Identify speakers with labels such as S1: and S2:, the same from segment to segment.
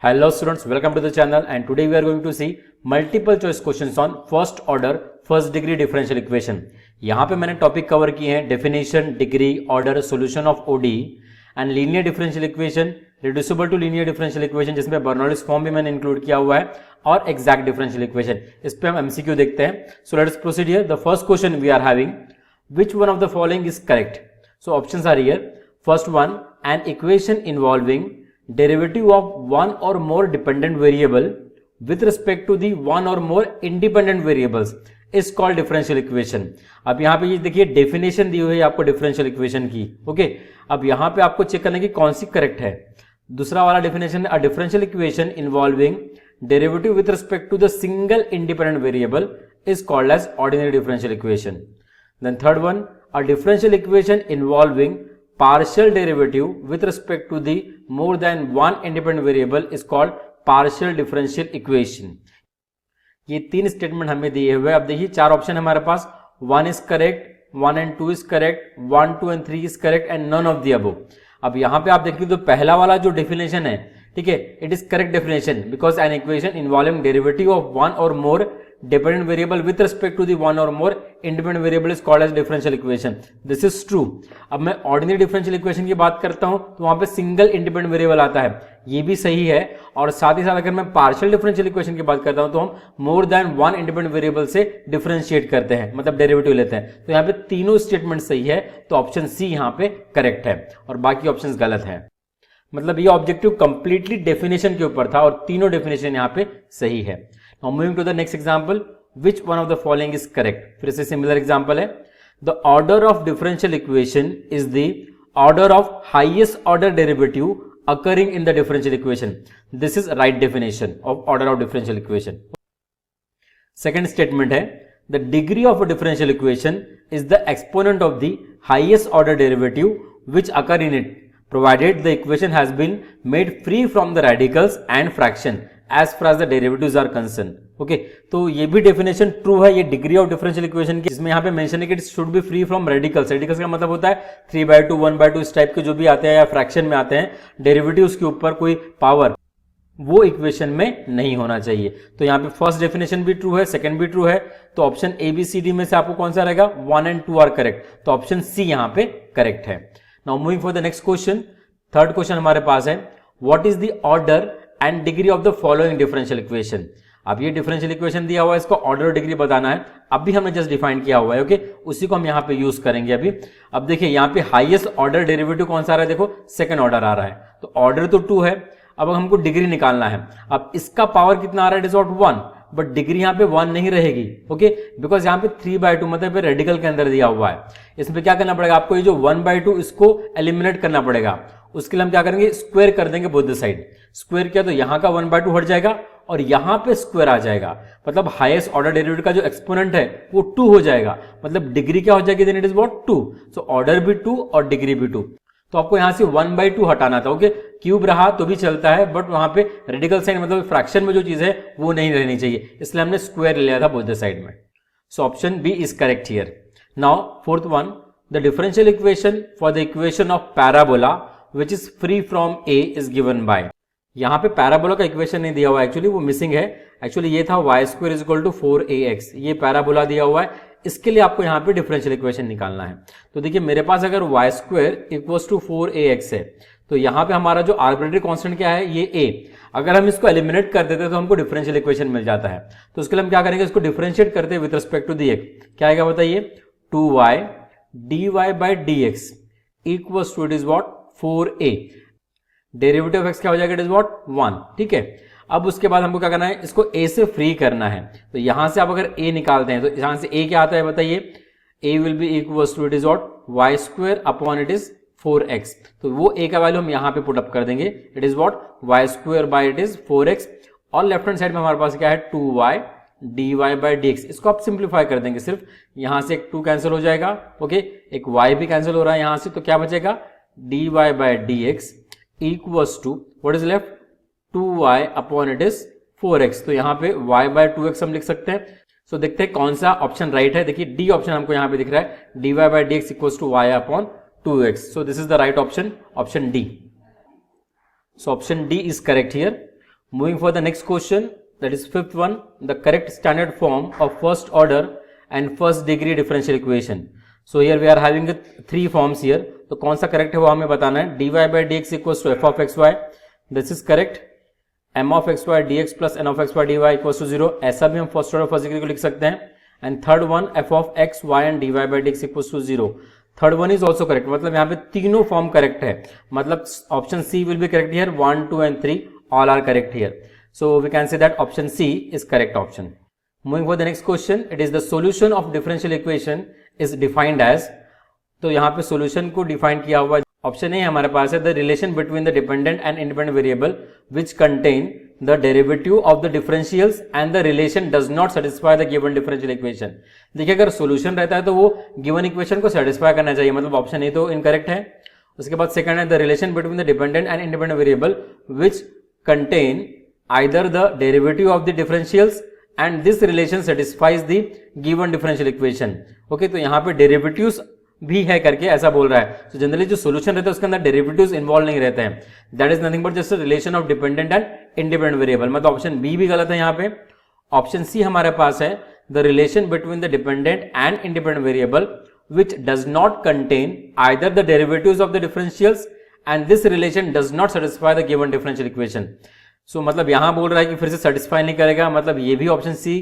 S1: Hello students, welcome to the channel and today we are going to see multiple choice questions on first order first degree differential equation। यहाँ पे मैंने topic cover किए हैं definition, degree, order, solution of ODE and linear differential equation, reducible to linear differential equation जिसमें Bernoulli's form भी मैंने include किया हुआ है और एग्जैक्ट डिफरेंशियल इक्वेशन। इस पे हम एमसीक्यू देखते हैं। So let's proceed here. The first question we are having, which one of the following is correct? So options are here. First one, an equation involving derivative of one or more dependent variable with respect to the one or more independent variables is called differential equation। अब यहाँ पे ये देखिए definition दी हुई है आपको differential equation की। Okay, अब यहाँ पे आपको चेक करना है कि कौन सी करेक्ट है। दूसरा वाला definition, a differential equation involving derivative with respect to the single independent variable is called as ordinary differential equation. Then third one, a differential equation involving partial derivative with respect to the more than one independent variable is called partial differential equation। ये तीन statement हमें दिए हुए। अब देखिए चार option हमारे पास, 1 is correct, 1 and 2 is correct, 1, 2 and 3 is correct and none of the above। अब यहाँ पे आप देखिए तो पहला वाला जो डेफिनेशन है, ठीक है, it is correct definition because an equation involving derivative of one और मोर dependent variable with respect to the one or more independent variable is called as differential equation। this is true। अब मैं ordinary differential equation की बात करता हूं तो वहां पे single independent variable आता है, ये भी सही है। और साथ ही साथ अगर मैं partial differential equation की बात करता हूं तो हम more than one independent variable से differentiate करते हैं, मतलब डेरिवेटिव लेते हैं। तो यहाँ पे तीनों स्टेटमेंट सही है, तो ऑप्शन सी यहाँ पे करेक्ट है और बाकी ऑप्शन गलत है। मतलब ये ऑब्जेक्टिव कंप्लीटली डेफिनेशन के ऊपर था और तीनों डेफिनेशन यहाँ पे सही है। Now moving to the next example, which one of the following is correct? फिर से सिमिलर एग्जांपल है। The order of differential equation is the order of highest order derivative occurring in the differential equation। This is right definition of order of differential equation। Second statement है, the degree of a differential equation is the exponent of the highest order derivative which occur in it, provided the equation has been made free from the radicals and fraction as far as the derivatives are concerned। Okay, तो ये भी definition true है, ये degree of differential equation की, जिसमें यहाँ पे mention है कि it should be free from radicals. Radicals का मतलब होता है 3/2, 1/2 इस टाइप के जो भी आते हैं या फ्रैक्शन में आते हैं, डेरिवेटिव्स के ऊपर कोई पावर वो इक्वेशन में नहीं होना चाहिए। तो यहाँ पे फर्स्ट डेफिनेशन भी ट्रू है, सेकंड भी ट्रू है। तो option A B C D में से आपको कौन सा रहेगा? 1 and 2 आर करेक्ट, तो ऑप्शन सी यहाँ पे करेक्ट है। Now moving for the next question. Third question हमारे पास है, what is the order and degree of the following differential equation. अब ये डिफरेंशियल इक्वेशन दिया हुआ है, इसको ऑर्डर और डिग्री बताना है। अभी हमने जस्ट डिफाइन किया हुआ है, ओके, उसी को हम यहाँ पे यूज करेंगे अभी। अब देखिए यहाँ पे हाईएस्ट ऑर्डर डेरिवेटिव कौन सा आ रहा है? देखो सेकंड ऑर्डर आ रहा है, तो ऑर्डर तो 2 है। अब हमको डिग्री निकालना है। अब इसका पावर कितना आ रहा है? इट इज 1, बट डिग्री यहाँ पे 1 नहीं रहेगी, ओके, बिकॉज यहाँ पे 3/2 मतलब रेडिकल के अंदर दिया हुआ है। इसमें क्या करना पड़ेगा आपको? ये जो 1/2 इसको एलिमिनेट करना पड़ेगा। उसके लिए हम क्या करेंगे? स्क्वायर कर देंगे बोथ द साइड। स्क्वायर किया तो यहाँ का 1/2 हट जाएगा और यहाँ पे स्क्वायर आ जाएगा, मतलब हाईएस्ट ऑर्डर डेरिवेटिव का जो एक्सपोनेंट है वो 2 हो जाएगा, मतलब डिग्री क्या हो जाएगी? Then it is what? 2। So order भी 2 और डिग्री भी 2। तो आपको यहां से 1/2 हटाना था, ओके। क्यूब रहा तो भी चलता है, बट वहां पे रेडिकल साइन मतलब फ्रैक्शन में जो चीज है वो नहीं रहनी चाहिए, इसलिए हमने स्क्वायर लिया था बोथ द साइड में। So option B is correct here. Now fourth one, the differential equation for the equation of parabola which is free from a is given by। यहाँ पे पैराबोला का इक्वेशन नहीं दिया हुआ है, एक्चुअली वो missing है। एक्चुअली ये था y² = 4ax, ये पैराबोला दिया हुआ है। इसके लिए आपको यहाँ पे डिफरेंशियल इक्वेशन निकालना है। तो देखिए मेरे पास अगर y² = 4ax है, तो यहाँ पे हमारा जो आर्बिट्रेरी कांस्टेंट क्या है? ये a। अगर हम इसको एलिमिनेट कर देते तो हमको डिफरेंशियल इक्वेशन मिल जाता है। तो उसके लिए हम क्या करेंगे? इसको डिफरेंशिएट करते हैं with respect to the x। क्या आएगा बताइए? 2y dy/dx equals to it is what? 4a। Derivative of x क्या हो जाएगा? It is what? 1। ठीक है, अब उसके बाद हमको क्या करना है? इसको a से फ्री करना है। तो यहां से आप अगर a निकालते हैं तो यहां से a क्या आता है बताइए? a will be equals to it is what? y² upon it is 4x। तो वो a का वैल्यू हम यहां पे पुट अप कर देंगे, it is what? y² by it is 4x। और लेफ्ट हैंड साइड में हमारे पास क्या है? 2y dy/dx। इसको आप सिंप्लीफाई कर देंगे, सिर्फ यहां से एक 2 कैंसिल हो जाएगा, ओके, एक y भी कैंसिल हो रहा है यहां से, तो क्या बचेगा? dy/dx equals to what is left? 2y upon it is 4x। तो यहाँ पे y/2x हम लिख सकते हैं। सो देखते हैं कौन सा ऑप्शन राइट है। देखिए डी ऑप्शन हमको यहाँ पे दिख रहा है, dy/dx equals to y upon 2x। So this is the right option, option D. So option D is correct here. Moving for the next question, that is fifth one, the correct standard form of first order and first degree differential equation. So here we are having 3 forms here. तो कौन सा correct है वो हमें बताना है. dy by dx equals to f of x y, this is correct. m of x y dx plus n of x y dy equals to 0, ऐसा भी हम फर्स्ट ऑर्डर फर्स्ट डिग्री को लिख सकते हैं. And third one f of x y and dy by dx equals to 0. Third one is also correct. मतलब यहाँ पे तीनों फॉर्म करेक्ट है. मतलब option C will be correct here. 1, 2 and 3 all are correct here. So we can say that option C is correct option. Moving for the next question, it is the solution of differential equation is defined as. तो यहाँ पे solution को define किया हुआ option A हमारे पास है, the relation between the dependent and independent variable which contain the derivative of the differentials and the relation does not satisfy the given differential equation. देखिए अगर सोल्यूशन रहता है तो वो गिवन इक्वेशन को सेटिस्फाई करना चाहिए. मतलब ऑप्शन ए तो इनकरेक्ट है. उसके बाद सेकंड है, the relation between the dependent and independent variable which contain either the derivative of the differentials and this relation satisfies the given differential equation. Okay, तो यहाँ पे डेरिवेटिव्स भी है करके ऐसा बोल रहा है. तो जनरली जो सोल्यूशन रहता है उसके अंदर डेरिवेटिव्स इन्वॉल्व नहीं रहते हैं. That is nothing but just relation of dependent and independent variable. मतलब ऑप्शन बी भी गलत है यहाँ पे. ऑप्शन सी हमारे पास है, the relation between the dependent and independent variable which does not contain either the derivatives of the differentials and this relation does not satisfy the given differential equation. So मतलब यहां बोल रहा है कि फिर से सेटिस्फाई नहीं करेगा. मतलब ये भी ऑप्शन सी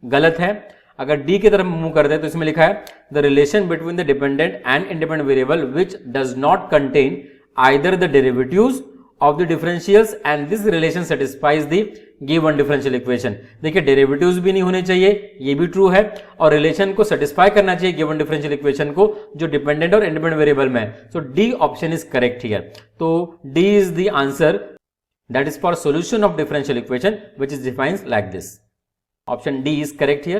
S1: गलत है. अगर डी की तरफ मूव कर दे तो इसमें लिखा है, the relation between the dependent and independent variable which does not contain either the derivatives of the differentials and this relation satisfies the given differential equation. देखिए डेरिवेटिव्स भी नहीं होने चाहिए, ये भी ट्रू है, और रिलेशन को सेटिस्फाई करना चाहिए गिवन डिफरेंशियल इक्वेशन को जो डिपेंडेंट और इंडिपेंडेंट वेरिएबल में है. So D option is correct here. तो D is the answer that is for solution of differential equation which is defined like this. Option D is correct here.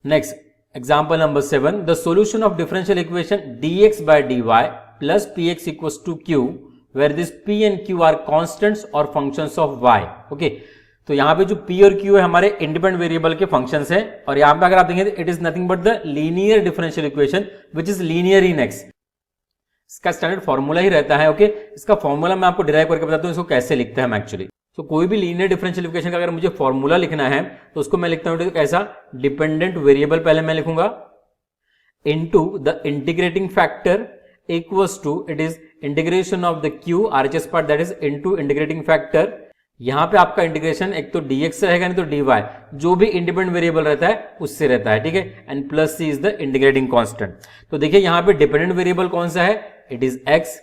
S1: Next, example number 7, the solution of differential equation dx by dy plus px equals to q where this p and q are constants or functions of y. Okay, तो यहाँ पे जो p और q है हमारे independent variable के functions हैं, और यहाँ पे अगर आप देखेंगे it is nothing but the linear differential equation which is linear in x. इसका स्टैंडर्ड फॉर्मूला ही रहता है. ओके, इसका फॉर्मूला मैं आपको डिराइव करके बताता हूँ इसको कैसे लिखते हैं हम एक्चुअली. तो कोई भी लीनियर डिफरेंशियल इक्वेशन का अगर मुझे फॉर्मूला लिखना है तो उसको मैं लिखता हूँ कैसा, डिपेंडेंट वेरिएबल पहले मैं लिखूंगा into the integrating factor equals to, it is integration of the q RHS part that is into integrating factor. यहां पे आपका इंटीग्रेशन एक तो dx से रहेगा नहीं तो dy, जो भी इंडिपेंडेंट वेरिएबल रहता है उससे रहता है. ठीक है, and plus c is the integrating constant. तो देखिए यहां पे डिपेंडेंट वेरिएबल कौन सा है, it is x.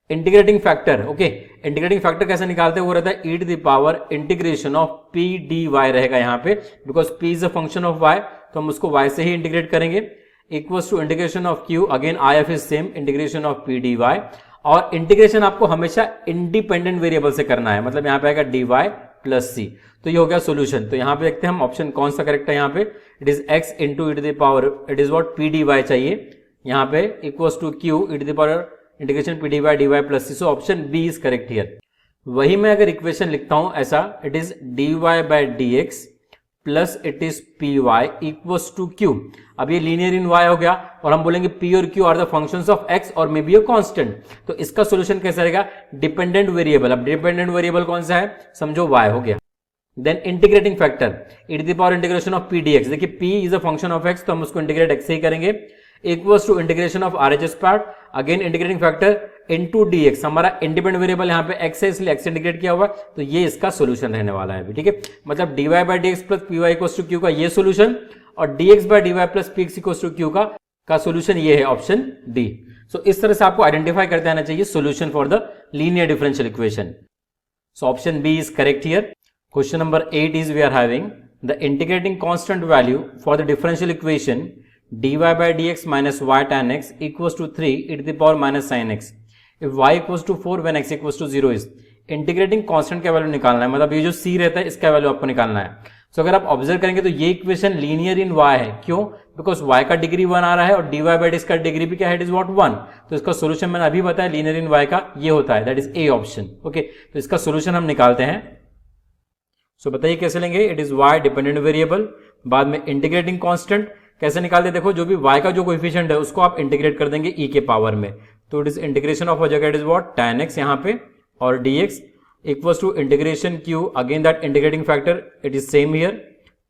S1: Integrating factor, okay, integrating factor कैसे निकालते हैं, वो रहता है e to the power integration of p dy रहेगा यहाँ पे, because p is a function of y, तो हम उसको y से ही इंटीग्रेट करेंगे. Equals to integration of q, again if is same, integration of p dy. और इंटीग्रेशन आपको हमेशा इंडिपेंडेंट वेरिएबल से करना है, मतलब यहाँ पे आएगा dy प्लस सी. तो ये हो गया सोल्यूशन. तो यहाँ पे देखते हैं हम ऑप्शन कौन सा करेक्ट है. यहाँ पे it is x into e to the power, it is what p dy चाहिए यहाँ पे, equals to q e to the power integration p dy plus c. So option B is correct here. वही मैं अगर equation लिखता हूं ऐसा, it is dy by dx plus it is p y equals to q. अब ये linear in y हो गया, और हम बोलेंगे p और q are the functions of x और मे बी अ कांस्टेंट. तो इसका सॉल्यूशन कैसा रहेगा, डिपेंडेंट वेरिएबल. अब डिपेंडेंट वेरिएबल कौन सा है, समझो y हो गया. Then integrating factor e to the power integration of p dx. देखिए p is a function of x, तो हम उसको इंटीग्रेट x से ही करेंगे. Equals to integration of RHS part, again integrating factor into dx. हमारा इंडिपेंडेंट वेरिएबल यहाँ पे x है, इसलिए x इंटीग्रेट किया हुआ, तो ये इसका सॉल्यूशन रहने वाला है. ठीक है, मतलब dy by dx plus py equals to q का ये सॉल्यूशन, और dx by dy plus px equals to q का सॉल्यूशन ये है ऑप्शन डी. सो इस तरह से आपको आइडेंटिफाई करते आना चाहिए solution for the linear differential equation. So option B is correct here. Question number 8 is we are having the integrating constant value for the differential equation dy by dx minus y tan x equals to 3 e to the power minus sin x if y equals to 4 when x equals to 0 is. Integrating constant का value निकालना है, मतलब ये जो c रहता है इसका value आपको निकालना है. सो अगर आप ऑब्जर्व करेंगे तो ये इक्वेशन लीनियर इन y है. क्यों, बिकॉज y का डिग्री 1 आ रहा है और dy by dx का डिग्री भी क्या है, इट इज व्हाट 1. तो इसका सोल्यूशन मैंने अभी बताया लीनियर इन y का ये होता है, that is A option. Okay, तो इसका सोल्यूशन हम निकालते हैं. सो बताइए कैसे लेंगे, it is y dependent variable, बाद में इंटीग्रेटिंग कांस्टेंट कैसे निकालते, देखो जो भी y का जो कोएफिशिएंट है उसको आप इंटीग्रेट कर देंगे e के पावर में. तो इट इज इंटीग्रेशन ऑफ हो जाएगा, it is what tan x यहाँ पे, और dx equals to integration q, again that integrating factor it is same here,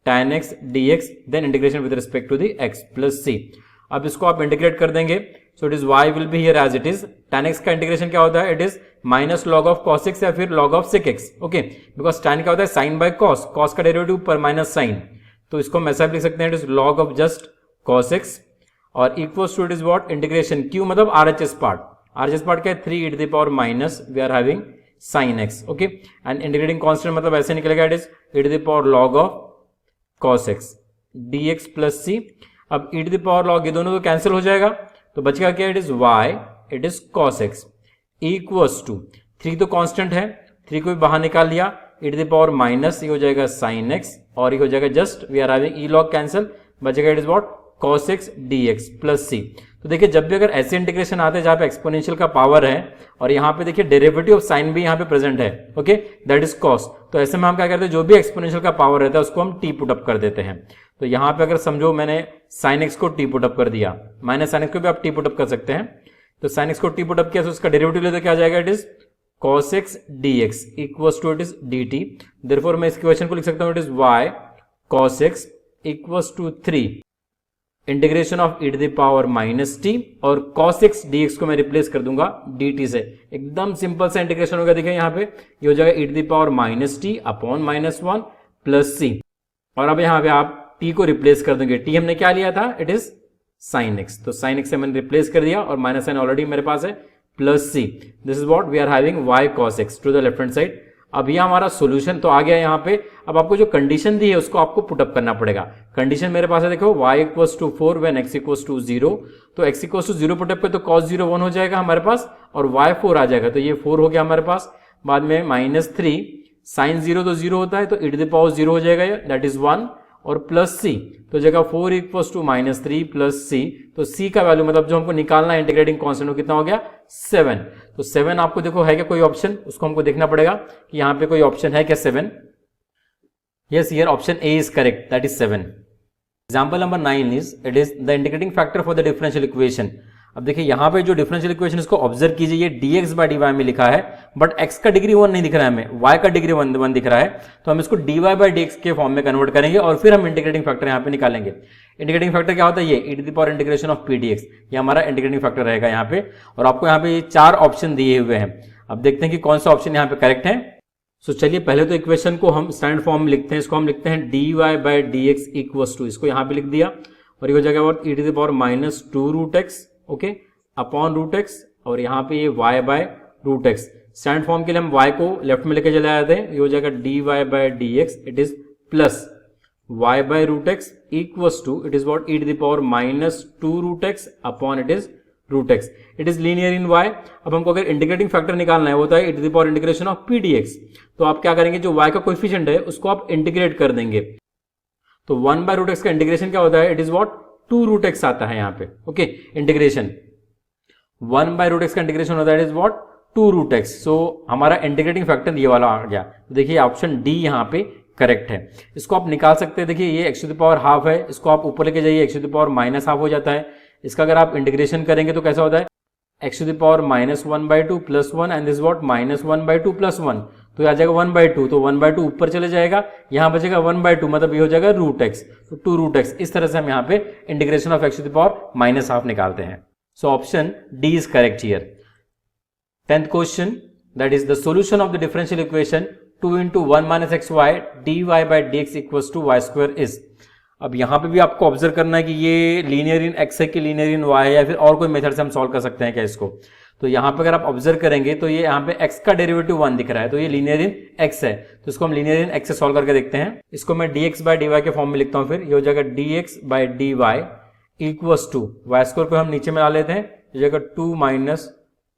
S1: tan x dx, then integration with respect to the x plus c. अब इसको आप integrate कर देंगे, so it is y will be here as it is. tan x का integration क्या होता है, it is minus log of cos x या फिर log of sec x, okay, because tan क्या होता है sin by cos, cos का डेरिवेटिव पर माइनस sin, तो इसको हम ऐसा लिख सकते हैं, it is log of just cos x, और equals to it is what, इंटीग्रेशन q मतलब RHS पार्ट, RHS पार्ट क्या है 3 e to the power minus we are having sin x, okay, and integrating constant मतलब ऐसे निकलेगा, it is e to the power log of cos x dx plus c. अब e to the power log ये दोनों तो cancel हो जाएगा, तो बचेगा क्या, it is y, it is cos x equals to 3 तो कांस्टेंट है, 3 को भी बाहर निकाल लिया, e to the power minus ये हो जाएगा sin x, और ये हो जाएगा just we are having e log cancel, बचेगा it is what cos x dx plus c. तो देखिए जब भी अगर ऐसे इंटीग्रेशन आते हैं जहां पे एक्सपोनेंशियल का पावर है और यहाँ पे देखिए डेरिवेटिव ऑफ साइन भी यहाँ पे प्रेजेंट है, ओके, दैट इज cos, तो ऐसे में हम क्या करते हैं, जो भी एक्सपोनेंशियल का पावर रहता है उसको हम t पुट अप कर देते हैं. तो यहाँ पे अगर समझो मैंने sin x को t पुट अप कर दिया, माइनस sin x को भी आप t पुट अप कर सकते हैं, तो sin x को t पुट अप किया तो उसका डेरिवेटिव ले तो क्या आ जाएगा, it is cos x dx equals to it is dt. Therefore मैं इस इक्वेशन को लिख सकता हूँ, it is y cos x equals to 3 integration of e to the power minus t, और cos x dx को मैं रिप्लेस कर दूंगा dt से. एकदम सिंपल सा इंटीग्रेशन होगा, देखिए यहाँ पे ये हो जाएगा e to the power minus t upon minus 1 plus c, और अब यहाँ पे आप t को रिप्लेस कर देंगे, t हमने क्या लिया था, इट इज sin x, तो sin x से मैंने रिप्लेस कर दिया और माइनस साइन ऑलरेडी मेरे पास है plus c. This is what we are having y cos x to the left hand side. अब यह हमारा सॉल्यूशन तो आ गया यहाँ पे. अब आपको जो कंडीशन दी है उसको आपको पुटअप करना पड़ेगा. कंडीशन मेरे पास है, देखो y equals to 4 when x equals to 0, तो x इक्वल्स टू 0 पुटअप पे तो cos 0 1 हो जाएगा हमारे पास और y 4 आ जाएगा, तो ये 4 हो गया हमारे पास. बाद में माइनस 3 साइन 0 तो 0 होता है, तो e टू द पावर 0 हो जाएगा, दैट इज 1, और प्लस c, तो जगह 4 equals to minus 3 plus c, तो c का वैल्यू मतलब जो हमको निकालना है इंटीग्रेटिंग कांस्टेंट, वो कितना हो गया 7. तो 7 आपको देखो है क्या कोई ऑप्शन, उसको हमको देखना पड़ेगा कि यहाँ पे कोई ऑप्शन है क्या 7. Yes, here option A is correct, that is 7. Example number 9 is, it is the integrating factor for the differential equation. अब देखिए यहाँ पे जो डिफरेंशियल इक्वेशन इसको ऑब्जर्व कीजिए, ये dx बाय dy में लिखा है, बट x का डिग्री 1 नहीं दिख रहा है हमें, y का डिग्री 1 दिख रहा है, तो हम इसको dy बाय dx के फॉर्म में कन्वर्ट करेंगे और फिर हम इंटीग्रेटिंग फैक्टर यहाँ पे निकालेंगे. इंटीग्रेटिंग फैक्टर क्या होता है, ये e to the power integration of p dx, ये हमारा इंटीग्रेटिंग फैक्टर रहेगा यहाँ पे. और आपको यहाँ पे 4 ऑप्शन दिए हुए हैं. अब देखते हैं कि कौन सा ऑप्शन यहाँ पे करेक्ट है. सो चलिए पहले तो इक्वेशन को हम स्टैंडर्ड फॉर्म में लिखते हैं. इसको हम लिखते हैं dy by dx equals to, इसको यहाँ पे लिख दिया और ये हो जाएगा e to the power minus 2 root x, okay, upon root x, और यहाँ पे ये y by root x. Standard form के लिए हम y को लेफ्ट में लेके चले आते हैं, ये हो जाएगा dy by dx, it is plus y by root x equals to, it is what e to the power minus 2 root x upon it is root x. It is linear in y. अब हमको अगर integrating factor निकालना है, होता है e to the power integration of p dx, तो आप क्या करेंगे, जो y का कोएफिशिएंट है उसको आप इंटीग्रेट कर देंगे. तो 1 बाय रूट एक्स का इंटीग्रेशन क्या होता है, it is what 2 root x आता है यहाँ पे, okay, integration 1 by root x का इंटीग्रेशन होता है, it is what 2 root x. So हमारा इंटीग्रेटिंग फैक्टर ये वाला आ गया. तो देखिए ऑप्शन डी यहाँ पे करेक्ट है. इसको आप निकाल सकते हैं. देखिए ये x to the power half है, इसको आप ऊपर लेके जाइए, x to the power minus half हो जाता है. इसका अगर आप इंटीग्रेशन करेंगे तो कैसा होता है, x to the power minus 1/2 plus 1 and this what minus 1/2 plus 1, तो ये आ जाएगा 1/2, तो 1/2 ऊपर चले जाएगा, यहाँ बचेगा 1/2, मतलब ये हो जाएगा रूट एक्स, तो 2 रूट एक्स. इस तरह से हम यहाँ पे integration of x to the power minus half निकालते हैं. So option D is correct here. 10th question, that is the solution of the differential equation 2 into 1 minus xy dy by dx equals to y square is. अब यहाँ पे भी आपको observe करना है कि ये लीनियर इन x है कि लीनियर इन y है, या फिर और कोई मेथड से हम सॉल्व कर सकते हैं क्या इसको. तो यहाँ पे अगर आप ऑब्जर्व करेंगे तो ये यहाँ पे x का डेरिवेटिव 1 दिख रहा है, तो ये लीनियर इन x है, तो इसको हम लीनियर इन x से सॉल्व करके देखते हैं. इसको मैं dx बाय dy के फॉर्म में लिखता हूँ. फिर ये हो जाएगा dx by dy equals to y square को हम नीचे में ला लेते हैं, ये जगह 2 minus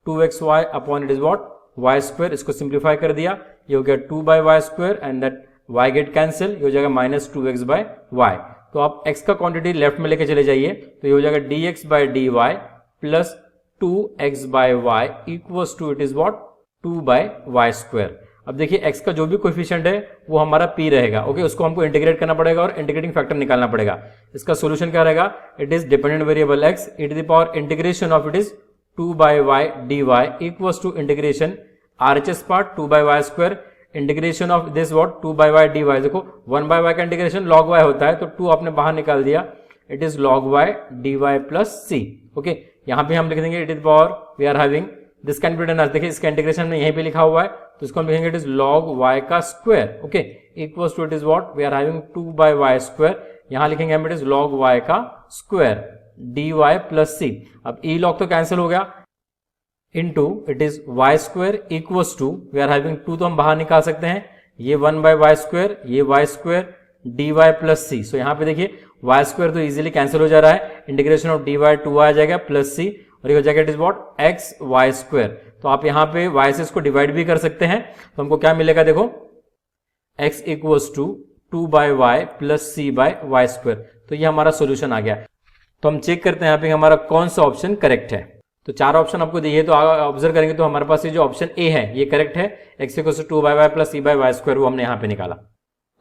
S1: 2xy upon it is what y square. इसको सिंप्लीफाई कर दिया, ये हो गया 2 by Y square and that y get cancel, ये हो जाएगा माइनस 2x बाय वाई. तो आप x का क्वांटिटी लेफ्ट में लेके चले जाइए, तो ये हो जाएगा dx by dy plus 2x by Y equals to it is what 2 by Y square. अब देखिए x का जो भी कोएफिशिएंट है वो हमारा p रहेगा, ओके, उसको हमको इंटीग्रेट करना पड़ेगा और इंटीग्रेटिंग फैक्टर निकालना पड़ेगा. इसका सॉल्यूशन क्या रहेगा, it is dependent variable x e to the power integration of it is 2 by y dy equals to integration RHS part 2 by y square, integration of this what 2 by y dy, देखो 1 by y का integration log y होता है, तो 2 आपने बाहर निकाल दिया, it is log y dy plus c। Okay, यहाँ पे हम लिख देंगे it is power we are having this can be written as, देखिए इसका इंटीग्रेशन में यहीं पे लिखा हुआ है, तो इसको हम लिखेंगे इट इज log y का square. Okay, equals to it is what we are having 2 by y square, यहाँ लिखेंगे हम इट इज log y का स्क्वायर dy प्लस c। अब e log तो कैंसिल हो गया, into it is y square equals to we are having 2 तो हम बाहर निकाल सकते हैं, ये 1 by y स्क्वायर, ये y square dy plus c। सो यहाँ पे देखिए y स्क्वायर तो इजीली कैंसिल हो जा रहा है, इंटीग्रेशन ऑफ dy 2 आ जाएगा प्लस c, और ये हो जाएगा it is what x y square. तो आप यहाँ पे y से इसको डिवाइड भी कर सकते हैं, तो हमको क्या मिलेगा, देखो x equals to 2 by y plus c by y square. तो ये हमारा सोल्यूशन आ गया। तो हम चेक करते हैं यहाँ पे हमारा कौन सा ऑप्शन करेक्ट है। तो चार ऑप्शन आपको दिए, तो ऑब्जर्व करेंगे तो हमारे पास ये जो ऑप्शन ए है ये करेक्ट है, x equals to 2 by y plus c by y square, वो हमने यहाँ पे निकाला।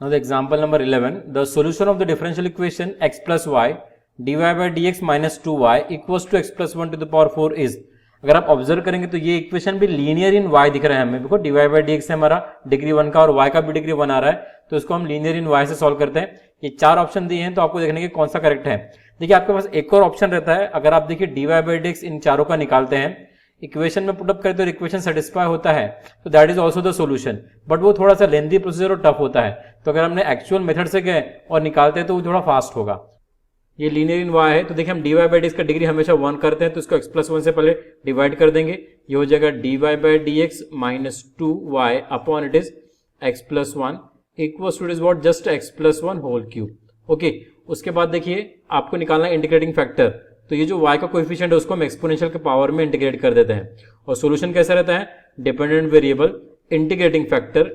S1: Now the example number 11, the solution of the differential equation x plus y dy by dx minus 2y equals to x plus 1 to the power 4 is. अगर आप observe करेंगे तो ये इक्वेशन भी लीनियर इन y दिख रहा है हमें, बिकॉज dy by dx है हमारा डिग्री 1 का और y का भी डिग्री 1 आ रहा है, तो इसको हम लीनियर इन y से सॉल्व करते हैं। ये चार ऑप्शन दिए हैं, तो आपको देखने के कौन सा करेक्ट है। देखिए आपके पास एक और ऑप्शन रहता है, अगर आप देखिए dy by dx इन चारों का निकालते हैं, इक्वेशन में पुटअप करते और इक्वेशन सेटिस्फाई होता है, तो that is also the solution, but वो थोड़ा सा लेंथी प्रोसीजर और टफ होता है। तो अगर हमने एक्चुअल मेथड से गए और निकालते हैं तो वो थोड़ा फास्ट होगा। ये लीनियर इन y है, तो देखिए हम dy by dx का डिग्री हमेशा 1 करते हैं, तो इसको x प्लस 1 से पहले डिवाइड कर देंगे, ये हो जाएगा dy by dx minus 2y upon it is x plus 1 equals to it is what just x plus 1 whole cube. Okay, उसके बाद देखिए आपको निकालना है इंटीग्रेटिंग फैक्टर, तो ये जो y का कोएफिशिएंट है उसको हम एक्सपोनेंशियल के पावर में इंटीग्रेट कर देते हैं। और सॉल्यूशन कैसा रहता है, डिपेंडेंट वेरिएबल इंटीग्रेटिंग फैक्टर,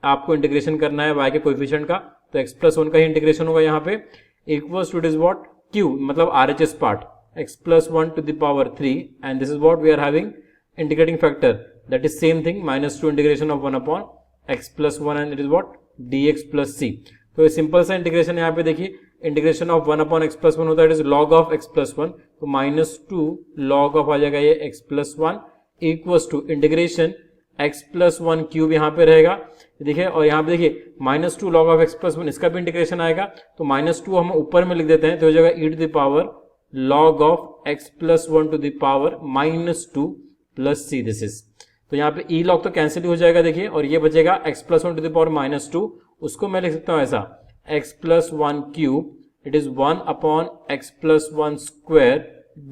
S1: आपको इंटीग्रेशन करना है y के कोएफिशिएंट का, तो x प्लस 1 का ही इंटीग्रेशन होगा यहाँ पे, equals to it is what q मतलब RHS part x plus 1 to the power 3 and this is what we are having integrating factor, that is same thing minus 2 integration of 1 upon x plus 1 and it is what dx plus c। तो ये simple सा integration यहाँ पे देखिए, integration of 1 upon x plus 1 होता है, it is log of x plus 1, तो minus 2 log of आ जाएगा ये x plus 1 equals to integration x plus 1 cube यहाँ पे रहेगा, देखिए, और यहाँ पे देखिए minus 2 log of x plus 1, इसका भी इंटीग्रेशन आएगा, तो माइनस 2 हम ऊपर में लिख देते हैं, तो हो जाएगा e to the power log of x plus 1 to the power minus 2 plus c this is. तो यहाँ पे e log तो कैंसिल हो जाएगा देखिए, और ये बचेगा x plus 1 to the power minus 2, उसको मैं लिख सकता हूँ ऐसा x plus 1 cube, it is 1 upon x plus 1 square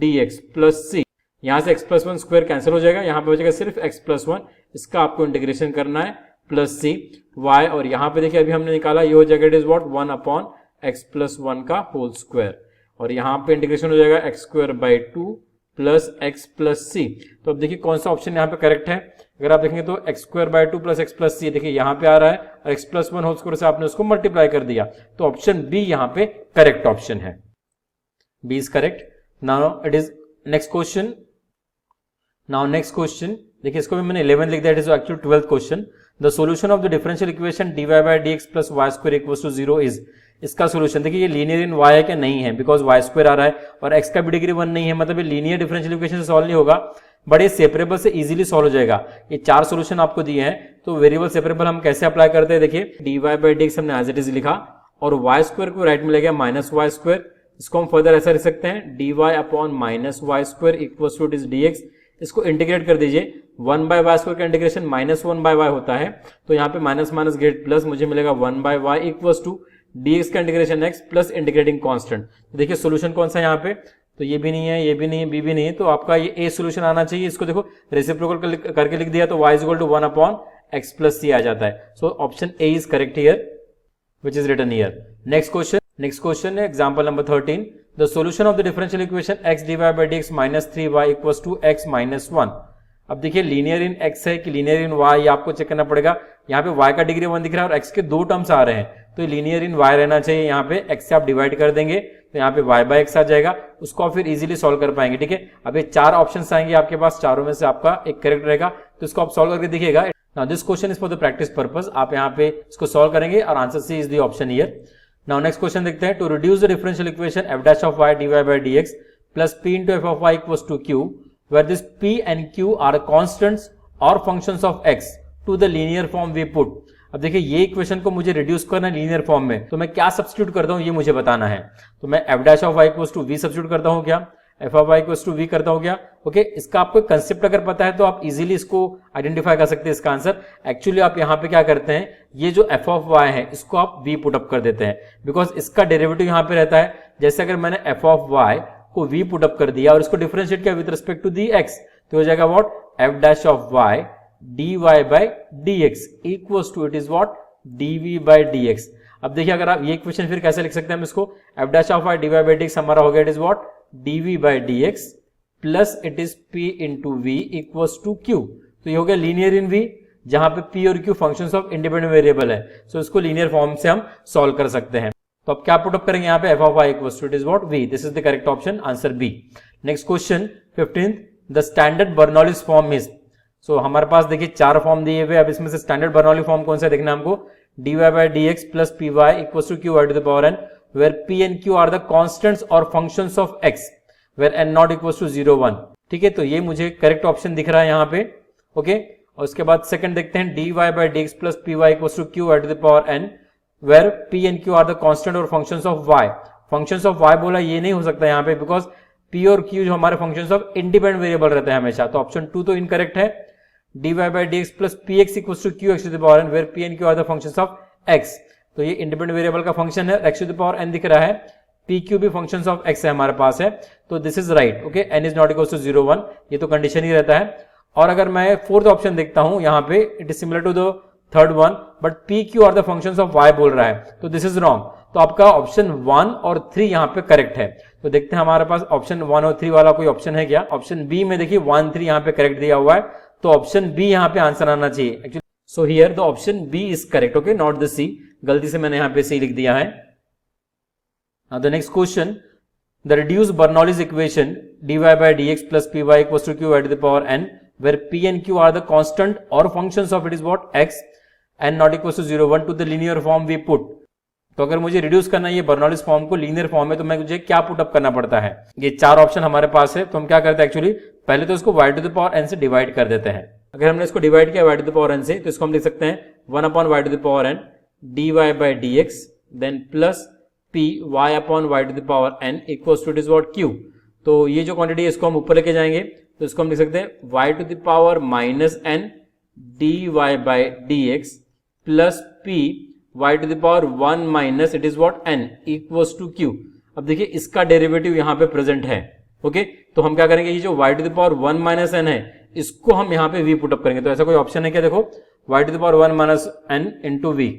S1: dx plus c। यहाँ से x प्लस 1 स्क्वायर कैंसिल हो जाएगा, यहाँ पे बचेगा सिर्फ x प्लस 1, इसका आपको इंटीग्रेशन करना है प्लस c y, और यहाँ पे देखिए अभी हमने निकाला, ये हो जाएगा it is what 1 upon x plus 1 का होल स्क्वायर, और यहाँ पे इंटीग्रेशन हो जाएगा x square by 2 plus x plus c। तो अब देखिए कौन सा ऑप्शन यहाँ पे करेक्ट है। अगर आप देखेंगे तो x square by 2 plus x plus c देखिए यहाँ पे आ रहा है, और x प्लस 1 होल स्क्वायर से आपने उसको मल्टीप्लाई कर दिया, तो ऑप्शन बी यहाँ पे करेक्ट ऑप्शन है, B is correct. Now it is next question. Now next question देखिए, इसको भी मैंने 11 लिख दिया, it is actually 12th question. The solution of the differential equation dy by dx plus y square equals to 0 is. इसका solution देखिए, ये linear in y है क्या, नहीं है, बिकॉज y स्क्वायर आ रहा है और x का भी डिग्री 1 नहीं है, मतलब ये लीनियर डिफरेंशियल इक्वेशन से सॉल्व नहीं होगा, बट ये सेपरेबल से इजीली सॉल्व हो जाएगा। ये चार सॉल्यूशन आपको दिए हैं, तो वेरिएबल सेपरेबल हम कैसे अप्लाई करते हैं, देखिए dy by dx हमने एज इट इज लिखा, और y स्क्वायर को राइट में ले गया माइनस y स्क्वायर, इसको हम फर्दर ऐसा लिख सकते हैं dy upon minus y square equals to it is dx। इसको इंटीग्रेट कर दीजिए, 1 बाय वाई स्क्वायर का इंटीग्रेशन माइनस 1 बाय वाई होता है, तो यहाँ पे माइनस माइनस गेट प्लस, मुझे मिलेगा 1 by Y equals to dx का integration x plus integrating constant. तो देखिए सोल्यूशन कौन सा है यहाँ पे, तो ये भी नहीं है, ये भी नहीं है, बी भी नहीं है, तो आपका ये ए सोल्यूशन आना चाहिए। इसको देखो रेसिप्रोकल करके लिख दिया, तो y is equal to 1 upon x plus C आ जाता है। So option A is correct here which is written here. Next question है example number 13. The solution of the differential equation x dy by dx minus 3y equals to x minus 1. अब देखिए linear in x है कि linear in y, आपको check करना पड़ेगा। यहाँ पे y का डिग्री 1 दिख रहा है और x के दो टर्म्स आ रहे हैं, तो लीनियर इन y रहना चाहिए। यहाँ पे x से आप डिवाइड कर देंगे तो यहाँ पे y बाय x आ जाएगा, उसको आप फिर इजीली सॉल्व कर पाएंगे। ठीक है, अब ये चार ऑप्शंस आएंगे आपके पास, चारों में से आपका एक करेक्ट रहेगा, तो इसको आप सॉल्व करके देखिएगा। Now this question is for the practice purpose. आप यहाँ पे इसको सॉल्व करेंगे और answer C is the option here. Now next question देखते हैं। To reduce the differential equation f dash of y dy by dx plus p into f of y equals to q, where this p and q are constants और functions of X to the linear form we put. अब देखिए ये equation को मुझे reduce करना है linear form में, तो मैं क्या सब्स्टिट्यूट करता हूं ये मुझे बताना है। तो मैं F dash of Y equals to V substitute करता हूं क्या, F of Y equals to V करता हूं क्या। ओके, इसका आपको कंसेप्ट अगर पता है तो आप इजीली इसको आइडेंटिफाई कर सकते हैं इसका आंसर। एक्चुअली आप यहां पे क्या करते हैं, ये जो एफ ऑफ वाई है इसको आप वी पुट अप कर देते हैं, बिकॉज इसका डेरिवेटिव यहां पे रहता है। जैसे अगर मैंने एफ ऑफ वाई को वी पुट अप कर दिया और इसको डिफरेंशिएट किया with respect to the X, तो हो जाएगा what, F dash of Y dy by dx equals to it is what, dv by dx। अब देखिए अगर आप ये इक्वेशन फिर कैसे लिख सकते हैं हम इसको, f dash of y dy by dx हमारा हो गया it is what, dv by dx plus it is p into v equals to q। तो ये हो गया लीनियर इन v, जहां पे p और q functions of independent variable है, सो इसको लीनियर फॉर्म से हम सॉल्व कर सकते हैं। तो अब क्या पुट अप करेंगे यहाँ पे, f of y equals to it is what, v। This is the correct option, answer B. Next question 15th, the standard Bernoulli's form is. So हमारे पास देखिए चार फॉर्म दिए हुए, अब इसमें से स्टैंडर्ड बर्नौली फॉर्म कौन सा है देखना हमको, dy by dx plus py equals to q to the power n, where p and q are the constants or functions of x, where n not equals to 0 1। ठीक है, तो ये मुझे करेक्ट ऑप्शन दिख रहा है यहाँ पे। ओके, और उसके बाद सेकंड देखते हैं, dy by dx plus py equals to q to the power n, where p and q are the constant or functions of y। functions of y बोला, ये नहीं हो सकता यहाँ पे, बिकॉज p और q जो हमारे फंक्शंस ऑफ इंडिपेंडेंट वेरिएबल रहते हैं हमेशा, तो ऑप्शन 2 तो इनकरेक्ट है। dy by dx plus px equals to qx to the power n, where p and q are the functions of x। तो ये इंडिपेंडेंट वेरिएबल का फंक्शन है, x to the power n दिख रहा है, p q भी functions of x है हमारे पास है, तो this is right. Okay, n is not equals to 0 1, ये तो कंडीशन ही रहता है। और अगर मैं फोर्थ ऑप्शन देखता हूं यहाँ पे, it is similar to the third one, but p q are the functions of y बोल रहा है, तो दिस इज रॉन्ग। तो आपका ऑप्शन 1 और 3 यहाँ पे करेक्ट है। तो देखते हैं हमारे पास ऑप्शन 1 और 3 वाला कोई ऑप्शन है क्या। ऑप्शन बी में देखिए 1 3 यहाँ पे करेक्ट दिया हुआ है, तो ऑप्शन बी यहाँ पे आंसर आना चाहिए actually. So here the option B is correct, okay, not the C. गलती से मैंने यहाँ पे सी लिख दिया है। Now the next question, the reduced Bernoulli's equation dy by dx plus py equals to q to the power n, where p and q are the constant or functions of it is what, x, n not equals to 0 1 to the linear form we put। तो अगर मुझे reduce करना है ये Bernoulli's form को linear form में, तो मैं मुझे क्या पुट अप करना पड़ता है। ये चार ऑप्शन हमारे पास है, तो हम क्या करते हैं एक्चुअली, पहले तो इसको y to the power n से डिवाइड कर देते हैं। अगर हमने इसको डिवाइड किया y to the power n से, तो इसको हम लिख सकते हैं 1 upon y to the power n dy by dx then plus p y upon y to the power n equals to it is what, q। तो ये जो क्वांटिटी है इसको हम ऊपर लेके जाएंगे, तो इसको हम लिख सकते हैं y to the power minus n dy by dx plus p y to the power 1 minus it is what, n equals to q। अब देखिए इसका डेरिवेटिव यहाँ पे प्रेजेंट है। ओके, तो हम क्या करेंगे, ये जो y to the power 1 minus n है इसको हम यहाँ पे v पुट अप करेंगे। तो ऐसा कोई ऑप्शन है क्या, देखो y to the power 1 minus n into v।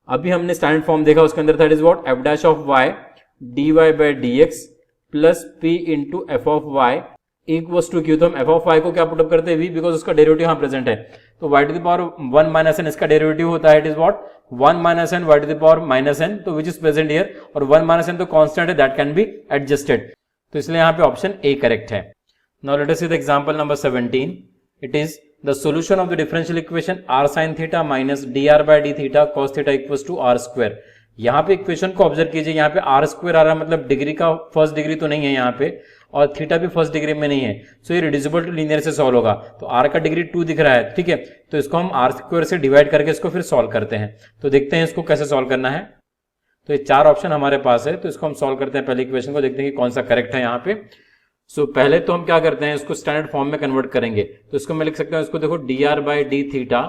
S1: अभी हमने स्टैंडर्ड फॉर्म देखा, उसके अंदर that is what, f dash of y dy by dx plus p into f of y equals to q। तो हम f ऑफ y को क्या put up करते हैं, v, बिकॉज उसका डेरिवेटिव यहाँ प्रेजेंट है। तो y to the power 1 minus n इसका डेरिवेटिव होता है, it is what, 1 minus n y to the power minus n, तो विच इज प्रेजेंट हियर, और 1 माइनस n तो कांस्टेंट है, दैट कैन बी एडजस्टेड। तो इसलिए यहाँ पे ऑप्शन ए करेक्ट है। Now let us see the example number 17। It is the solution of the differential equation r sin theta minus dr by d theta cos theta equals to r square. यहाँ पे equation को observe कीजिए, यहाँ पे are square आ रहा है, मतलब degree का फर्स्ट डिग्री तो नहीं है यहाँ पे, और थीटा भी फर्स्ट डिग्री में नहीं है, सो ये रिड्यूसिबल टू लीनियर से सॉल्व होगा। तो आर का डिग्री 2 दिख रहा है, ठीक है, तो इसको हम आर स्क्वायर से डिवाइड करके इसको फिर सॉल्व करते हैं। तो देखते हैं इसको कैसे सॉल्व करना है। तो ये चार ऑप्शन हमारे पास है, तो इसको हम सॉल्व करते हैं। पहले इक्वेशन को देखते हैं कि कौन सा करेक्ट है यहाँ पे। सो पहले तो हम क्या करते हैं, इसको स्टैंडर्ड फॉर्म में कन्वर्ट करेंगे। तो इसको मैं लिख सकता हूँ, इसको देखो dr by d theta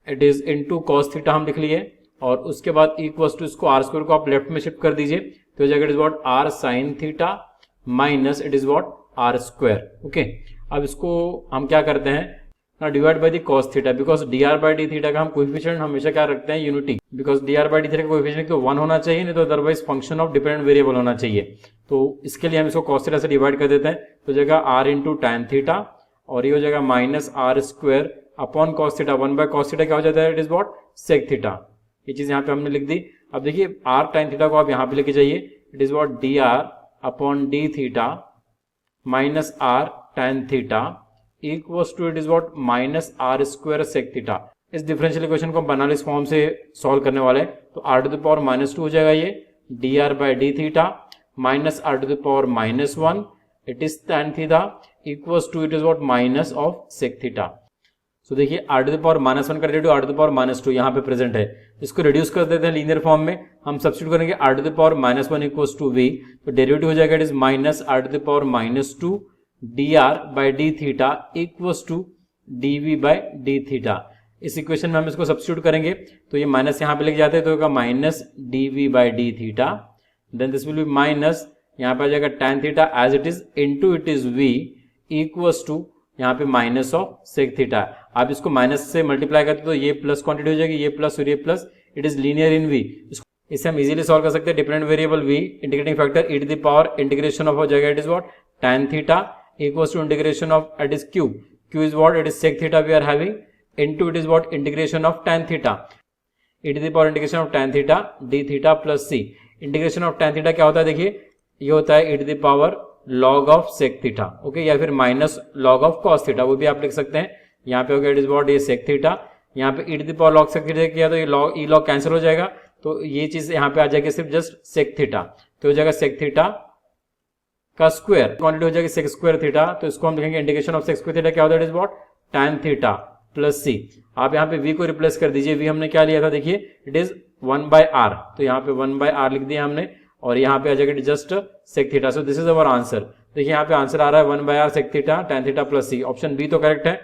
S1: it is into cos theta हम लिख लिए, और उसके बाद इक्वल्स टू इसको आर स्क्वायर को आप लेफ्ट में शिफ्ट कर दीजिए, तो it is what r sin theta minus it is what r square. Okay, अब इसको हम क्या करते हैं ना, divide by the cos theta, because dr by d theta का हम कोएफिशिएंट हमेशा क्या रखते हैं, unity, because dr by d theta का कोएफिशिएंट तो 1 होना चाहिए, नहीं तो otherwise function of dependent variable होना चाहिए। तो इसके लिए हम इसको cos थीटा से डिवाइड कर देते हैं, तो जगह r इंटू tan थीटा, और ये हो जाएगा minus r square upon cos theta, 1 by cos theta क्या हो जाता है, it is what sec theta. ये चीज यहाँ पे हमने लिख दी। अब देखिए r tan थीटा को आप यहाँ पे लेके जाइए, इट इज व्हाट dr अपॉन d theta minus r tan theta equals to it is what minus r square sec theta. इस डिफरेंशियल इक्वेशन को हम बनालिस फॉर्म से सॉल्व करने वाले हैं, तो r टू द पावर -2 हो जाएगा ये dr by d theta minus r to the power -1 it is tan theta equals to it is what minus of sec theta. So देखिए r टू द पावर -1 का derivative r to the power -2 यहाँ पे present है, इसको reduce कर देते हैं linear form में, हम सब्स्टिट्यूट करेंगे r to the power -1 equals to v, तो डेरिवेटिव हो जाएगा it is -r to the power -2 dr by D theta equals to dv by D theta. इस इक्वेशन में हम इसको सब्स्टिट्यूट करेंगे तो ये माइनस यहाँ पे लेके जाते हैं तो होगा -dv by D theta, then this will be minus यहाँ पे आ जाएगा tan theta as it is into it is v equals to यहाँ पे माइनस ऑफ सेक थीटा। आप इसको माइनस से मल्टीप्लाई करते तो ये प्लस क्वांटिटी हो जाएगी, ये प्लस और ये plus, it is linear in v। इसे हम इजीली सॉल्व कर सकते हैं, dependent variable v integrating factor e to the power integration of हो जाएगा it is what tan theta equals to integration of it is q is what it is sec theta we are having into it is what integration of tan theta e to the power integration of tan theta d theta plus c। Integration of tan theta क्या होता है, देखिए ये होता है e to the power log of sec theta, okay, या फिर minus log of cos theta, वो भी आप लिख सकते हैं। यहाँ पे हो गया इट इज व्हाट ये सेक थीटा, यहाँ पे e to the power log sec theta किया तो ये log e log कैंसिल हो जाएगा, तो ये चीज यहाँ पे आ जाएगी सिर्फ जस्ट सेक थीटा, तो हो जाएगा सेक थीटा का स्क्वायर, क्वांटिटी हो जाएगी सेक स्क्वायर थीटा, तो इसको हम लिखेंगे integration of sec square theta क्या होता है it is what tan theta plus c। आप यहाँ पे v को रिप्लेस कर दीजिए, v हमने क्या लिया था देखिए इट इज 1/r, तो यहाँ पे 1/r लिख दिया हमने और यहाँ पे आ जाएगा just sec theta, so this is our answer. देखिए यहाँ पे आंसर आ रहा है 1/r sec theta tan theta plus c, option B तो करेक्ट है।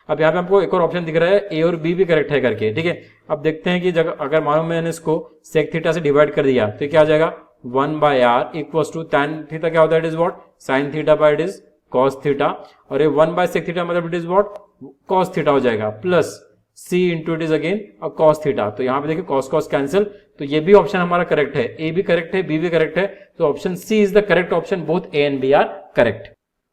S1: अब यहाँ पे आपको एक और ऑप्शन दिख रहा है ए और बी भी करेक्ट है करके, ठीक है। अब देखते हैं कि अगर मानो मैंने इसको सेक थीटा से डिवाइड कर दिया तो क्या आ जाएगा 1/r equals to tan theta क्या होता है it is what sin theta by it is cos theta, और ये 1/sec थीटा मतलब it is what cos theta हो जाएगा plus c into it is again cos theta, तो यहाँ पे देखिए cos कैंसिल, तो ये भी ऑप्शन हमारा करेक्ट है, ए भी करेक्ट है बी भी करेक्ट है, तो option C is the correct option, both A and B are correct,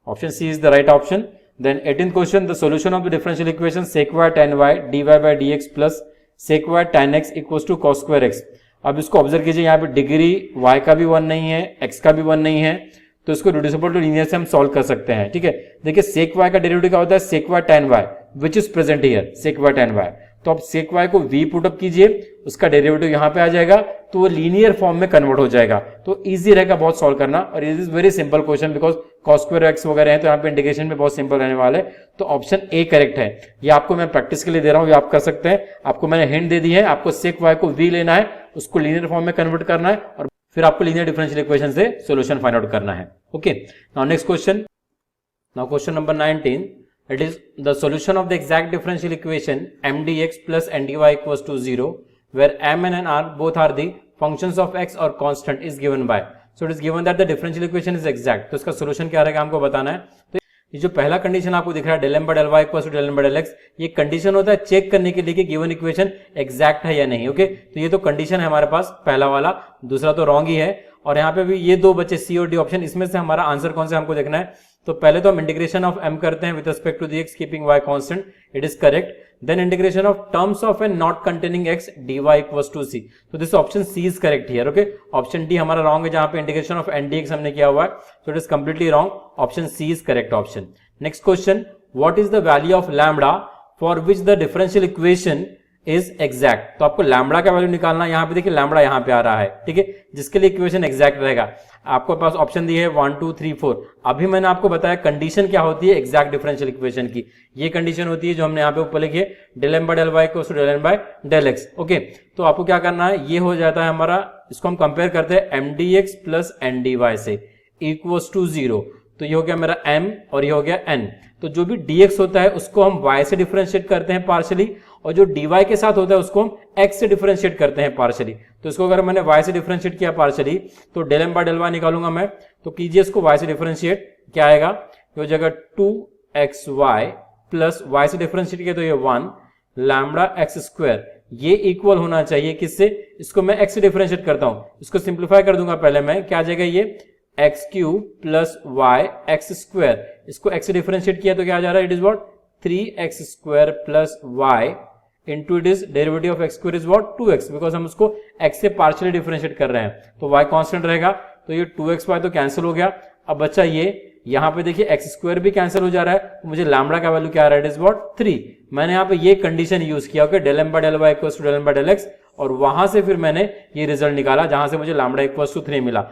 S1: option C is the right option. Then 18th question, the solution of the differential equation sec y tan y dy by dx plus sec y tan x equals to cos square x। अब इसको observe कीजिए, यहाँ पे degree y का भी 1 नहीं है, x का भी 1 नहीं है, तो इसको रिड्यूसिबल टू लीनियर से हम सॉल्व कर सकते हैं, ठीक है। देखिए sec y का डेरिवेटिव क्या होता है sec y tan y which is present here sec y tan y, तो आप sec y को v पुट अप कीजिए, उसका डेरिवेटिव यहाँ पे आ जाएगा तो वो लीनियर फॉर्म में कन्वर्ट हो जाएगा, तो इजी रहेगा बहुत सॉल्व करना, और it is very simple question because cos square x वगैरह है, तो यहाँ पे इंटीग्रेशन में बहुत सिंपल रहने वाले, तो ऑप्शन ए करेक्ट है। ये आपको मैं प्रैक्टिस के लिए दे रहा हूँ, ये आप कर सकते हैं, आपको मैंने हिंट दे दी है, आपको sec y को v लेना है, उसको लीनियर फॉर्म में कन्वर्ट करना है, और फिर आपको लीनियर डिफरेंशियल इक्वेशन से सॉल्यूशन फाइंड आउट करना है, okay. Now next question, now question number 19, it is the solution of the exact differential equation m dx plus n dy equals to 0 where m and n are both are the functions of x or constant is given by, so it is given that the differential equation is exact, तो इसका solution क्या रहेगा हमको बताना है। तो ये जो पहला कंडीशन आपको दिख रहा है del m by del y equals to del m by del x, ये कंडीशन होता है चेक करने के लिए कि गिवन इक्वेशन एग्जैक्ट है या नहीं, ओके। तो ये तो कंडीशन है हमारे पास पहला वाला, दूसरा तो रॉन्ग ही है, और यहाँ पे भी ये दो बचे सी और डी ऑप्शन, इसमें से हमारा आंसर कौन सा हमको देखना है। तो पहले तो हम इंटीग्रेशन ऑफ m करते हैं with respect to the x keeping y constant, it is correct. Then integration of terms of N not containing x dy equals to c, तो this option c is correct here, okay. Option D हमारा wrong है, जहां पे integration of n dx हमने किया हुआ है, तो it is completely wrong, option c is correct option. Next question, what is the value of lambda for which the differential equation is exact, तो आपको लैम्बडा का वैल्यू निकालना है। यहाँ पे देखिए लैम्बडा यहाँ पे आ रहा है, ठीक है, जिसके लिए इक्वेशन एग्जैक्ट रहेगा। आपको पास ऑप्शन दिए है 1 2 3 4। अभी मैंने आपको बताया कंडीशन क्या होती है एग्जैक्ट डिफरेंशियल इक्वेशन की, ये कंडीशन होती है जो हमने यहाँ पे ऊपर लिखी है del m by del y equals to del n by del x, okay. तो आपको क्या करना है, ये हो जाता है हमारा, इसको हम कंपेयर करते हैं m dx plus n dy से इक्वल्स टू 0, तो ये हो गया मेरा m और ये हो गया n। तो जो भी dx होता है उसको हम y से डिफरेंशिएट करते हैं पार्शियली, और जो dy के साथ होता है उसको हम x से डिफरेंशिएट करते हैं पार्शियली। तो इसको अगर मैंने y से डिफरेंशिएट किया पार्शियली, तो del m by del y निकालूंगा मैं, तो कीजिए इसको y से डिफरेंशिएट, क्या आएगा, ये हो जाएगा 2xy प्लस y से डिफरेंशिएट किया तो ये 1 लैम्बडा x स्क्वायर, ये इक्वल होना चाहिए किससे, इसको मैं x से डिफरेंशिएट करता हूं, इसको सिंप्लीफाई कर दूंगा पहले मैं, क्या आ जाएगा ये X cube plus Y X square, इसको x से डिफरेंशिएट किया तो क्या आ जा रहा है, it is what 3x square plus Y into it is derivative of X square is what 2x, because हम उसको x से पार्शियली डिफरेंशिएट कर रहे हैं, तो y कांस्टेंट रहेगा, तो ये 2xy तो कैंसिल हो गया। अब बच्चा ये यहाँ पे देखिए एक्स स्क्वायर भी कैंसिल हो जा रहा है, तो मुझे लैम्बडा का वैल्यू क्या आ रहा है, इट इज व्हाट 3। मैंने यहाँ पे ये कंडीशन यूज किया, okay, del m by del y equals to del m by del x, और वहां से फिर मैंने ये रिजल्ट निकाला जहां से मुझे लैम्बडा इक्वल्स टू 3 मिला।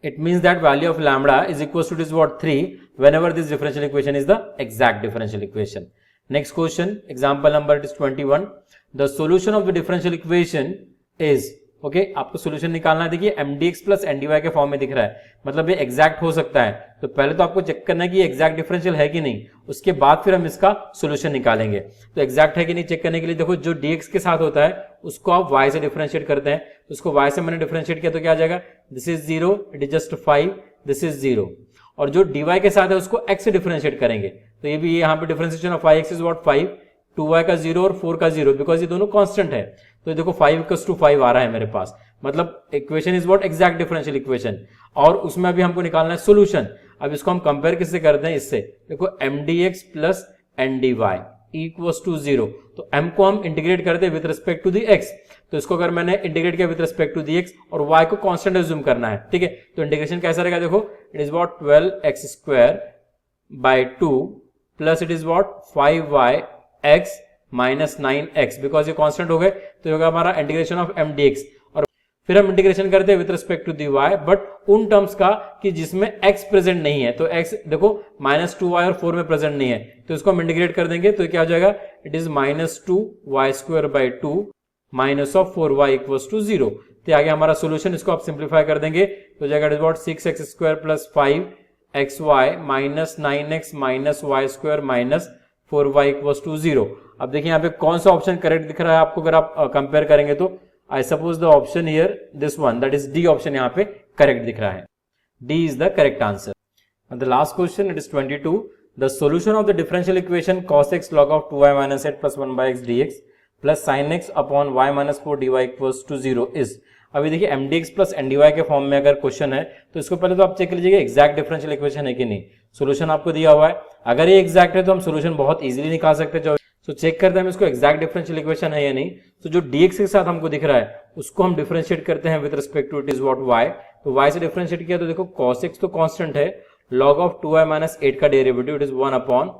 S1: It means that value of lambda is equals to this what 3 whenever this differential equation is the exact differential equation. Next question example number it is 21, the solution of the differential equation is, okay आपको solution निकालना है। देखिए mdx plus ndy के form में दिख रहा है, मतलब ये एग्जैक्ट हो सकता है। तो पहले तो आपको चेक करना है कि ये एग्जैक्ट डिफरेंशियल है कि नहीं, उसके बाद फिर हम इसका सॉल्यूशन निकालेंगे। तो एग्जैक्ट है कि नहीं चेक करने के लिए देखो जो dx के साथ होता है उसको आप y से डिफरेंशिएट करते हैं, तो उसको y से मैंने डिफरेंशिएट किया तो क्या आ जाएगा, this is 0, it is just 5, this is 0। और जो dy के साथ है उसको x से डिफरेंशिएट करेंगे, तो ये भी यहाँ पे differentiation of y x is what 5, 2y का 0 और 4 का 0, बिकॉज ये दोनों कांस्टेंट है। तो देखो 5 आ रहा है मेरे पास, मतलब equation is what exact differential equation, और उसमें अभी हमको निकालना है सॉल्यूशन। अब इसको हम कंपेयर किससे करते हैं, इससे देखो mdx plus ndy equals to 0, तो m को हम इंटीग्रेट करते हैं with respect to the x, तो इसको अगर मैंने इंटीग्रेट किया with respect to the x और y को कांस्टेंट अज्यूम करना है, ठीक है। तो इंटीग्रेशन कैसा रहेगा, देखो it is what 12x square by 2 plus it is what 5yx minus 9x, because ये कांस्टेंट हो गए तो होगा हमारा इंटीग्रेशन ऑफ mdx। और फिर हम इंटीग्रेशन करते हैं with respect to the y, but उन टर्म्स का कि जिसमें x प्रेजेंट नहीं है, तो x देखो -2y और 4 में प्रेजेंट नहीं है, तो इसको हम इंटीग्रेट कर देंगे तो क्या हो जाएगा, it is -2y square by 2 minus of 4y equals to 0। तो आगे हमारा सोल्यूशन, इसको आप सिंप्लीफाई कर देंगे तो हो जाएगा it is what 6x square plus 5xy minus 9x minus y square minus 4y equals to 0। अब देखिए यहाँ पे कौन सा ऑप्शन करेक्ट दिख रहा है आपको, अगर आप कंपेयर करेंगे तो I suppose the option here this one, that is D option यहाँ पे करेक्ट दिख रहा है, D is the correct answer. The last question it is 22, the solution of the differential equation cos x log of 2y minus 8 plus 1 by x dx plus sin x upon y minus 4 dy equals to 0 is। अभी देखिए mdx plus ndy के form में अगर question है तो इसको पहले तो आप चेक लीजिएगा एग्जैक्ट डिफरेंशियल इक्वेशन है कि नहीं। सॉल्यूशन आपको दिया हुआ है, अगर ये एग्जैक्ट है तो हम सॉल्यूशन बहुत इजीली निकाल सकते हैं। तो चेक करते हैं हम इसको एग्जैक्ट डिफरेंशियल इक्वेशन है या नहीं। तो जो dx के साथ हमको दिख रहा है उसको हम डिफरेंशिएट करते हैं with respect to it is what y, तो y से डिफरेंशिएट किया तो देखो cos x तो कांस्टेंट है, log ऑफ 2y माइनस 8 का derivative it is 1 upon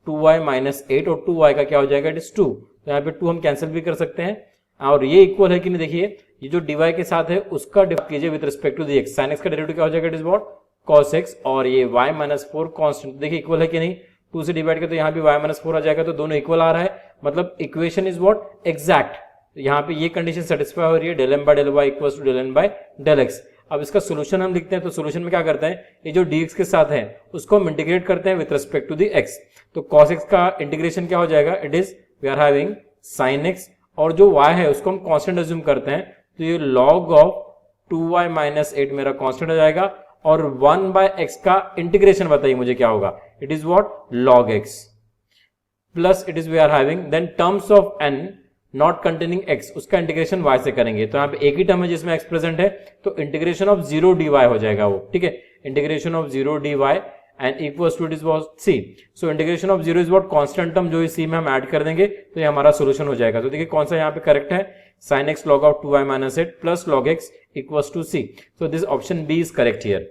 S1: 2y minus 8 और 2y का क्या हो जाएगा, इट इज 2। तो यहाँ पे 2 हम कैंसिल भी कर सकते हैं, और ये इक्वल है कि नहीं, देखिए ये जो dy के साथ है उसका डिफरेंशिएट कीजिए with respect to the x, sin x का डेरिवेटिव क्या हो जाएगा, it is what cos x, और ये y माइनस 4 कांस्टेंट, देखिए इक्वल है कि नहीं, 2 से डिवाइड करते तो यहाँ भी y माइनस 4 आ जाएगा, तो दोनों इक्वल आ रहा है, मतलब इक्वेशन इज व्हाट एग्जैक्ट। यहाँ पे ये कंडीशन सेटिस्फाई हो रही है, del m by del y equals to del n by del x। अब इसका सोल्यूशन हम लिखते हैं, तो सोल्यूशन में क्या करते हैं, ये जो dx के साथ है उसको हम इंटीग्रेट करते हैं with respect to the x, तो cos x का इंटीग्रेशन क्या हो जाएगा, it is we are having sin x, और जो y है उसको हम कांस्टेंट अज्यूम करते हैं, तो ये log ऑफ 2y माइनस 8 मेरा कांस्टेंट हो जाएगा, और 1 by x का इंटीग्रेशन बताइए मुझे क्या होगा, it is what log x plus it is we are having then terms of n not containing x, उसका इंटीग्रेशन y से करेंगे। तो यहाँ पे एक ही टर्म है जिसमें x प्रेजेंट है, तो इंटीग्रेशन ऑफ 0 dy हो जाएगा वो, ठीक है, integration of 0 dy and equals to it is what c। So integration of 0 is what constant term, जो इस c में हम ऐड कर देंगे तो ये हमारा सोल्यूशन हो जाएगा। तो देखिए कौन सा यहाँ पे करेक्ट है, sin x log of 2y minus 8 plus log x equals to c। So this option b is correct here.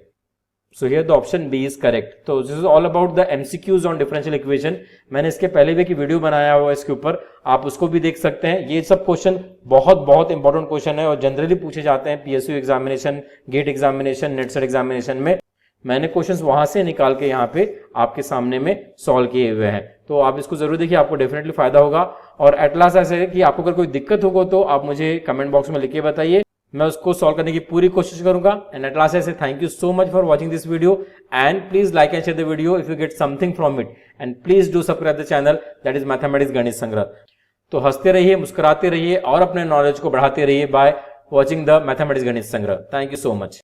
S1: So here the option B is correct. तो this is all about the MCQs on differential equation. मैंने इसके पहले भी एक video बनाया हुआ है इसके ऊपर, आप उसको भी देख सकते हैं। ये सब क्वेश्चन बहुत इंपॉर्टेंट क्वेश्चन है और जनरली पूछे जाते हैं PSU examination, GATE examination, NET SET examination में। मैंने क्वेश्चंस वहां से निकाल के यहाँ पे आपके सामने में सॉल्व किए हुए हैं, तो आप इसको जरूर देखिए, आपको डेफिनेटली फायदा होगा। और एट लास्ट ऐसे है कि आपको अगर कोई दिक्कत होगा तो आप मुझे कमेंट बॉक्स में लिख के बताइए, मैं उसको सॉल्व करने की पूरी कोशिश करूंगा। एंड एट लास्ट ऐसे thank you so much for watching this video, and please like and share the video if you get something from it, and please do subscribe the channel that is mathematics गणित संग्रह। तो हंसते रहिए, मुस्कुराते रहिए और अपने नॉलेज को बढ़ाते रहिए बाय वॉचिंग द मैथमेटिक्स गणित संग्रह। Thank you so much.